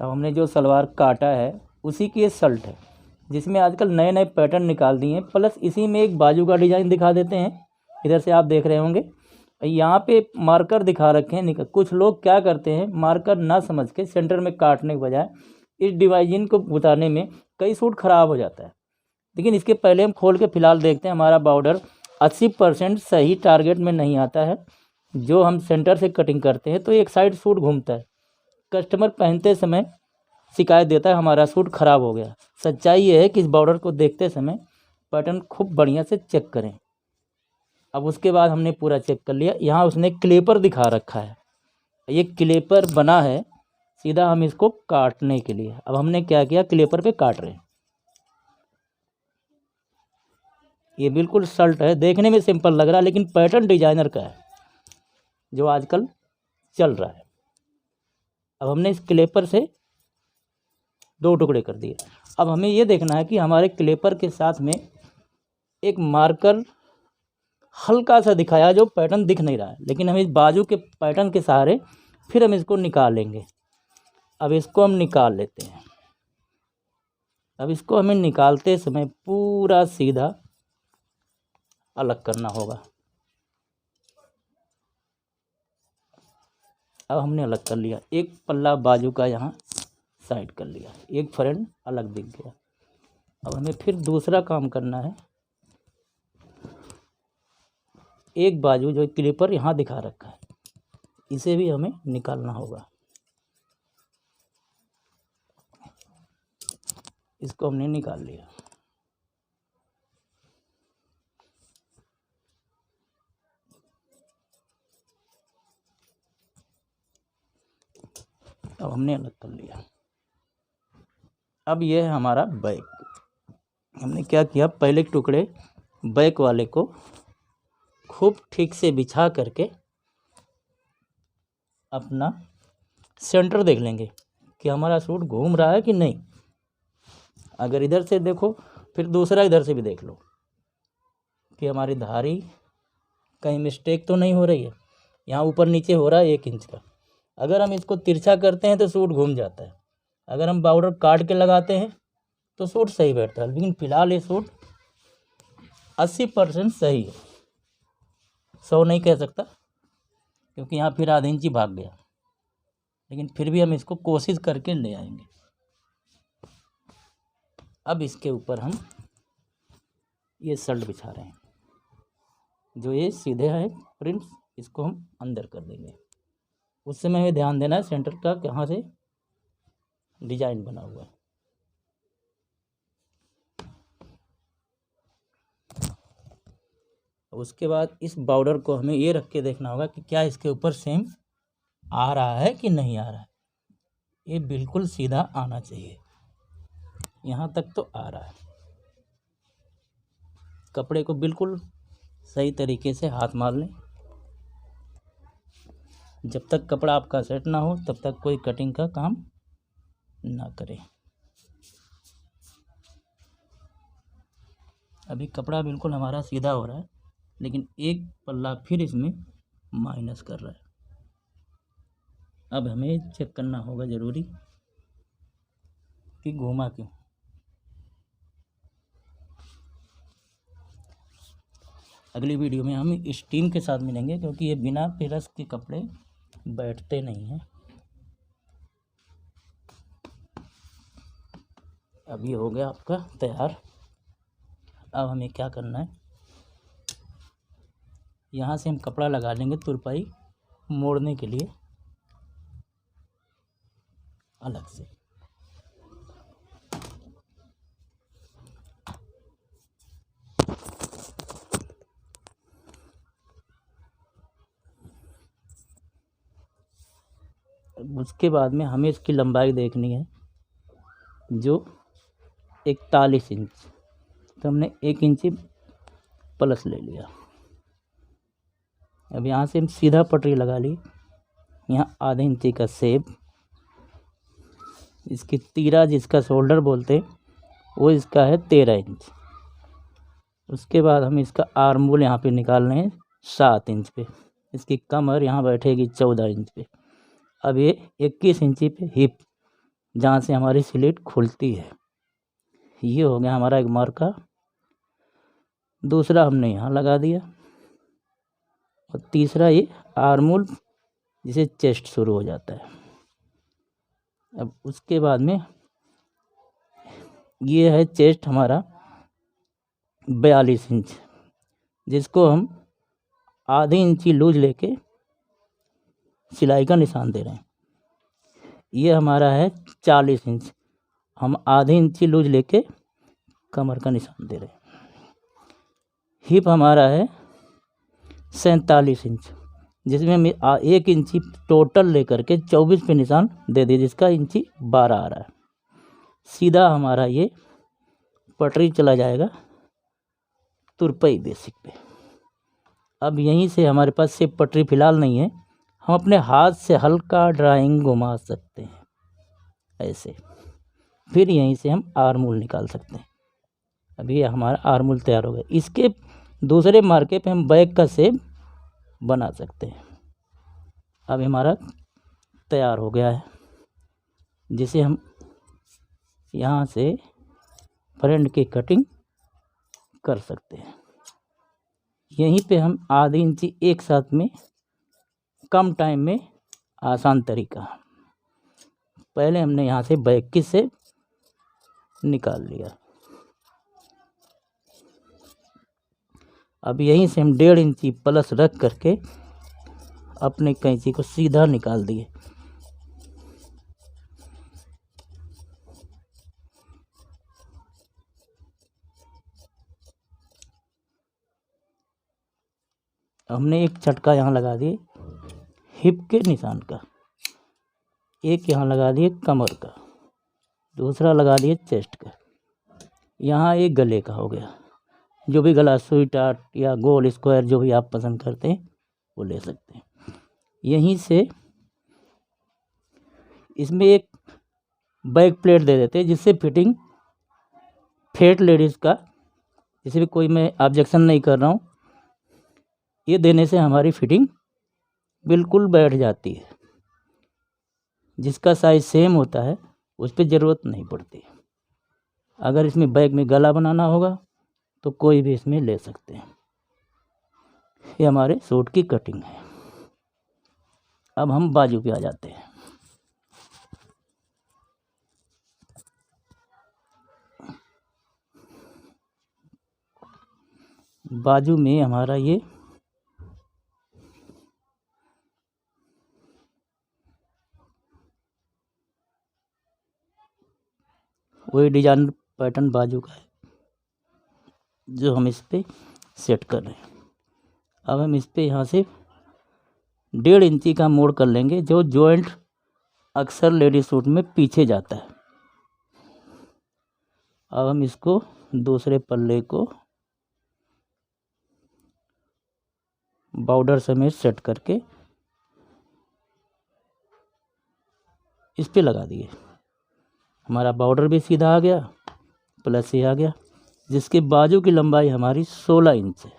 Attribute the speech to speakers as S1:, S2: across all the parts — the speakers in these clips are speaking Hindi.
S1: अब हमने जो सलवार काटा है उसी की ये शर्ट है, जिसमें आजकल नए नए पैटर्न निकाल दिए हैं, प्लस इसी में एक बाजू का डिज़ाइन दिखा देते हैं। इधर से आप देख रहे होंगे यहाँ पे मार्कर दिखा रखे हैं। कुछ लोग क्या करते हैं, मार्कर ना समझ के सेंटर में काटने के बजाय इस डिवाइजन को उतारने में कई सूट ख़राब हो जाता है। लेकिन इसके पहले हम खोल के फ़िलहाल देखते हैं। हमारा बॉर्डर 80% सही टारगेट में नहीं आता है। जो हम सेंटर से कटिंग करते हैं तो एक साइड सूट घूमता है, कस्टमर पहनते समय शिकायत देता है हमारा सूट ख़राब हो गया। सच्चाई ये है कि इस बॉर्डर को देखते समय पैटर्न खूब बढ़िया से चेक करें। अब उसके बाद हमने पूरा चेक कर लिया। यहाँ उसने क्लेपर दिखा रखा है, ये क्लेपर बना है सीधा हम इसको काटने के लिए। अब हमने क्या किया, क्लेपर पे काट रहे हैं। ये बिल्कुल शर्ट है, देखने में सिंपल लग रहा है लेकिन पैटर्न डिजाइनर का है जो आजकल चल रहा है। अब हमने इस क्लेपर से 2 टुकड़े कर दिए। अब हमें ये देखना है कि हमारे क्लेपर के साथ में एक मार्कर हल्का सा दिखाया जो पैटर्न दिख नहीं रहा है, लेकिन हम इस बाजू के पैटर्न के सहारे फिर हम इसको निकालेंगे। अब इसको हम निकाल लेते हैं। अब इसको हमें निकालते समय पूरा सीधा अलग करना होगा। अब हमने अलग कर लिया, एक पल्ला बाजू का यहाँ साइड कर लिया, एक फ्रंट अलग दिख गया। अब हमें फिर दूसरा काम करना है। एक बाजू जो क्लिपर यहाँ दिखा रखा है इसे भी हमें निकालना होगा। इसको हमने निकाल लिया। अब हमने अलग कर लिया। अब यह है हमारा बैक। हमने क्या किया, पहले टुकड़े बैक वाले को खूब ठीक से बिछा करके अपना सेंटर देख लेंगे कि हमारा सूट घूम रहा है कि नहीं। अगर इधर से देखो फिर दूसरा इधर से भी देख लो कि हमारी धारी कहीं मिस्टेक तो नहीं हो रही है। यहाँ ऊपर नीचे हो रहा है 1 इंच का। अगर हम इसको तिरछा करते हैं तो सूट घूम जाता है। अगर हम बॉर्डर काट के लगाते हैं तो सूट सही बैठता है। लेकिन फ़िलहाल ये सूट 80% सही है, 100 नहीं कह सकता क्योंकि यहाँ फिर आधा इंच ही भाग गया। लेकिन फिर भी हम इसको कोशिश करके ले आएंगे। अब इसके ऊपर हम ये शर्ट बिछा रहे हैं, जो ये सीधे है प्रिंट्स, इसको हम अंदर कर देंगे। उस समय हमें ध्यान देना है सेंटर का कहाँ से डिजाइन बना हुआ है। उसके बाद इस बॉर्डर को हमें ये रख के देखना होगा कि क्या इसके ऊपर सेम आ रहा है कि नहीं आ रहा है। ये बिल्कुल सीधा आना चाहिए, यहाँ तक तो आ रहा है। कपड़े को बिल्कुल सही तरीके से हाथ मार लें। जब तक कपड़ा आपका सेट ना हो तब तक कोई कटिंग का काम ना करें। अभी कपड़ा बिल्कुल हमारा सीधा हो रहा है लेकिन एक पल्ला फिर इसमें माइनस कर रहा है। अब हमें चेक करना होगा ज़रूरी कि घूमा क्यों। अगली वीडियो में हम स्टीम के साथ मिलेंगे क्योंकि ये बिना प्रेस के कपड़े बैठते नहीं हैं। अभी हो गया आपका तैयार। अब हमें क्या करना है, यहाँ से हम कपड़ा लगा लेंगे तुरपाई मोड़ने के लिए अलग से। उसके बाद में हमें इसकी लंबाई देखनी है जो 41 इंच, तो हमने 1 इंच प्लस ले लिया। अब यहाँ से हम सीधा पटरी लगा ली। यहाँ आधे इंची का सेप, इसकी तीरा जिसका शोल्डर बोलते हैं वो इसका है 13 इंच। उसके बाद हम इसका आर्म होल यहाँ पे निकाल रहे हैं 7 इंच पे। इसकी कमर यहाँ बैठेगी 14 इंच पे। अब ये 21 इंची पे हिप जहाँ से हमारी स्लिट खुलती है। ये हो गया हमारा एक मार्का। दूसरा हमने यहाँ लगा दिया और तीसरा ये आर्मोल जिसे चेस्ट शुरू हो जाता है। अब उसके बाद में ये है चेस्ट हमारा 42 इंच, जिसको हम आधी इंची लूज लेके सिलाई का निशान दे रहे हैं। ये हमारा है 40 इंच, हम आधी इंची लूज लेके कमर का निशान दे रहे हैं। हिप हमारा है 47 इंच, जिसमें हम 1 इंची टोटल लेकर के 24 पे निशान दे दिए, जिसका इंची 12 आ रहा है। सीधा हमारा ये पटरी चला जाएगा तुरपई बेसिक पे। अब यहीं से हमारे पास सिर्फ पटरी फ़िलहाल नहीं है, हम अपने हाथ से हल्का ड्राइंग घुमा सकते हैं ऐसे। फिर यहीं से हम आर्मूल निकाल सकते हैं। अभी हमारा आर्मूल तैयार हो गया। इसके दूसरे मार्के पे हम बैक का शेप बना सकते हैं। अब हमारा तैयार हो गया है, जिसे हम यहाँ से फ्रंट की कटिंग कर सकते हैं। यहीं पे हम आधी इंची एक साथ में कम टाइम में आसान तरीका। पहले हमने यहाँ से बैक की शेप निकाल लिया। अब यहीं से हम 1.5 इंची प्लस रख करके अपने कैंची को सीधा निकाल दिए। हमने एक झटका यहाँ लगा दिए हिप के निशान का, एक यहाँ लगा दिए कमर का, दूसरा लगा दिए चेस्ट का। यहाँ एक गले का हो गया। जो भी गला स्वीट आर्ट या गोल स्क्वायर जो भी आप पसंद करते हैं वो ले सकते हैं। यहीं से इसमें एक बैक प्लेट दे देते हैं, जिससे फिटिंग फेट लेडीज़ का, जिसे भी कोई मैं ऑब्जेक्शन नहीं कर रहा हूँ, ये देने से हमारी फिटिंग बिल्कुल बैठ जाती है। जिसका साइज़ सेम होता है उस पर ज़रूरत नहीं पड़ती। अगर इसमें बैक में गला बनाना होगा तो कोई भी इसमें ले सकते हैं। ये हमारे सूट की कटिंग है। अब हम बाजू पे आ जाते हैं। बाजू में हमारा ये वही डिजाइन पैटर्न बाजू का है जो हम इस पे सेट कर रहे हैं। अब हम इस पे यहाँ से 1.5 इंची का मोड़ कर लेंगे, जो जॉइंट अक्सर लेडी सूट में पीछे जाता है। अब हम इसको दूसरे पल्ले को बॉर्डर समेत सेट करके इस पे लगा दिए। हमारा बॉर्डर भी सीधा आ गया, प्लस ये आ गया, जिसके बाजू की लंबाई हमारी 16 इंच है।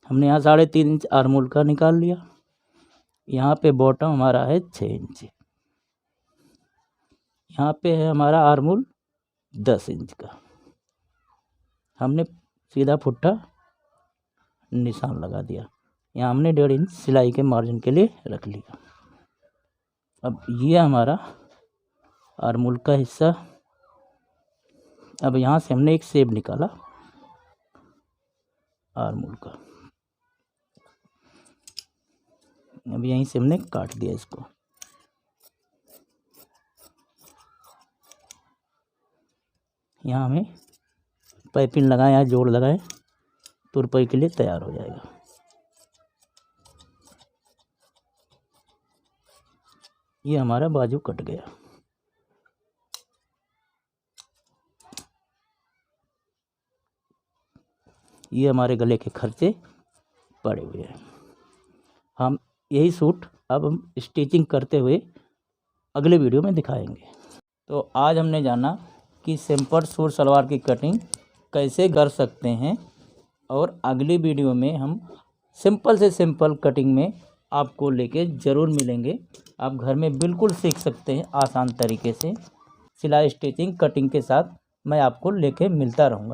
S1: हमने यहाँ 3.5 इंच आर्मोल का निकाल लिया। यहाँ पे बॉटम हमारा है 6 इंच। यहाँ पे है हमारा आर्मोल 10 इंच का। हमने सीधा फुट्टा निशान लगा दिया। यहाँ हमने 1.5 इंच सिलाई के मार्जिन के लिए रख लिया। अब ये हमारा आर्मोल का हिस्सा। अब यहाँ से हमने एक शेप निकाला आर्मोल का। अब यहीं से हमने काट दिया इसको। यहाँ हमें पाइपिंग लगाए या जोड़ लगाए तुरपाई के लिए तैयार हो जाएगा। ये हमारा बाजू कट गया। ये हमारे गले के खर्चे पड़े हुए हैं। हम यही सूट अब हम स्टिचिंग करते हुए अगले वीडियो में दिखाएंगे। तो आज हमने जाना कि सिंपल सूट सलवार की कटिंग कैसे कर सकते हैं, और अगली वीडियो में हम सिंपल से सिंपल कटिंग में आपको लेके ज़रूर मिलेंगे। आप घर में बिल्कुल सीख सकते हैं आसान तरीके से। सिलाई स्टिचिंग कटिंग के साथ मैं आपको लेके मिलता रहूँगा।